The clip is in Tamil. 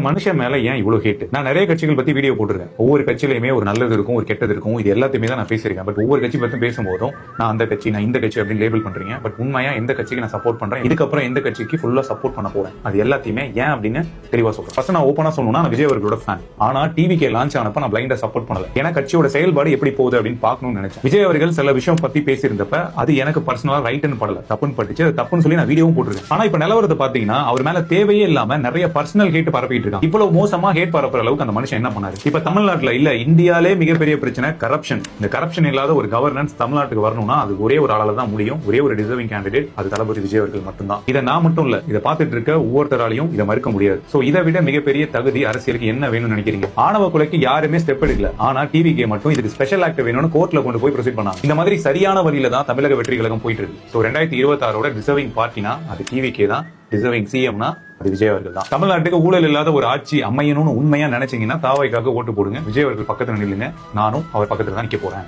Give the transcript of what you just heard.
மனுஷன் மேல ஏன் இவ்வளவு ஹேட்? நான் நிறைய கட்சிகள் பத்தி வீடியோ போட்டிருக்கேன். ஒவ்வொரு கட்சியிலுமே ஒரு நல்லது இருக்கும், ஒரு கெட்டது இருக்கும். இது எல்லாத்தையுமே தான் நான் பேசியிருக்கேன். பட் ஒவ்வொரு கட்சி பத்தி பேசும்போதும் நான் அந்த கட்சி, நான் இந்த கட்சி அப்படின்னு லேபிள் பண்றீங்க. பட் உண்மையா எந்த கட்சிக்கு நான் சப்போர்ட் பண்றேன், இதுக்கப்புறம் எந்த கட்சிக்கு ஃபுல்லா சப்போர்ட் பண்ண போறேன், அது எல்லாத்தையுமே ஏன் அப்படின்னு தெளிவா சொல்றேன். ஃபர்ஸ்ட் நான் ஓப்பனா சொல்லணும்னா, நான் விஜய் அவர்களோட ஃபேன். ஆனா டிவிகே லான்ச் ஆனப்ப நான் பிளைண்டா சப்போர்ட் பண்ணல. ஏன்னா கட்சியோட செயல்பாடு எப்படி போகுது அப்படின்னு பார்க்கணும்னு நினைச்சேன். விஜய் அவர்கள் சில விஷயம் பத்தி பேசியிருந்தப்ப அது எனக்கு பர்சனலா ரைட்னு படல, தப்புன்னு பட்டுச்சு. அது தப்புன்னு சொல்லி நான் வீடியோவும் போட்டிருக்கேன். ஆனா இப்ப நிலவரத்தை பாத்தீங்கன்னா, அவர் மேல தேவையே இல்லாம நிறைய பர்சனல் ஹேட் பரப்பிட்டு இருக்காங்க. இவ்வளவு மோசமா ஹேட் பரப்புற அளவுக்கு அந்த மனுஷன் என்ன பண்ணாரு? இப்ப தமிழ்நாட்டுல இல்ல, இந்தியாலே மிகப்பெரிய பிரச்சனை கரப்ஷன். இந்த கரப்ஷன் இல்லாத ஒரு கவர்னன்ஸ் தமிழ்நாட்டுக்கு வரணும்னா அது ஒரே ஒரு ஆளால தான் முடியும். ஒரே ஒரு டிசர்விங் கேண்டிடேட், அது தளபதி விஜய் அவர்கள் மட்டும்தான். இதை நான் மட்டும் இல்ல, இதை பார்த்துட்டு இருக்க ஒவ்வொருத்தராலையும் இதை மறுக்க முடியாது. சோ இதை விட மிகப்பெரிய தகுதி அரசியலுக்கு என்ன வேணும்னு நினைக்கிறீங்க? ஆணவ கொலைக்கு யாருமே ஸ்டெப் எடுக்கல. ஆனா டிவிகே மட்டும் இதுக்கு ஸ்பெஷல் ஆக்ட் வேணும்னு கோர்ட்ல கொண்டு போய் ப்ரொசீட் பண்ணாங்க. இந்த மாதிரி சரியான வழியில தான் தமிழக வெற்றி கழகம் போயிட்டு இருக்கு. சோ 2026 டிசர்விங் பார்ட்டினா அது டிவிகே தான், டிசர்விங் சிஎம்னா அது விஜய் அவர்கள் தான். தமிழ்நாட்டுக்கு ஊழல் இல்லாத ஒரு ஆட்சி அமையணும்னு உண்மையா நினைச்சீங்கன்னா தாவைக்காக ஓட்டு போடுங்க. விஜய் அவர்கள் பக்கத்துல நில்லுங்க. நானும் அவர் பக்கத்துல தான் நிக்க போறேன்.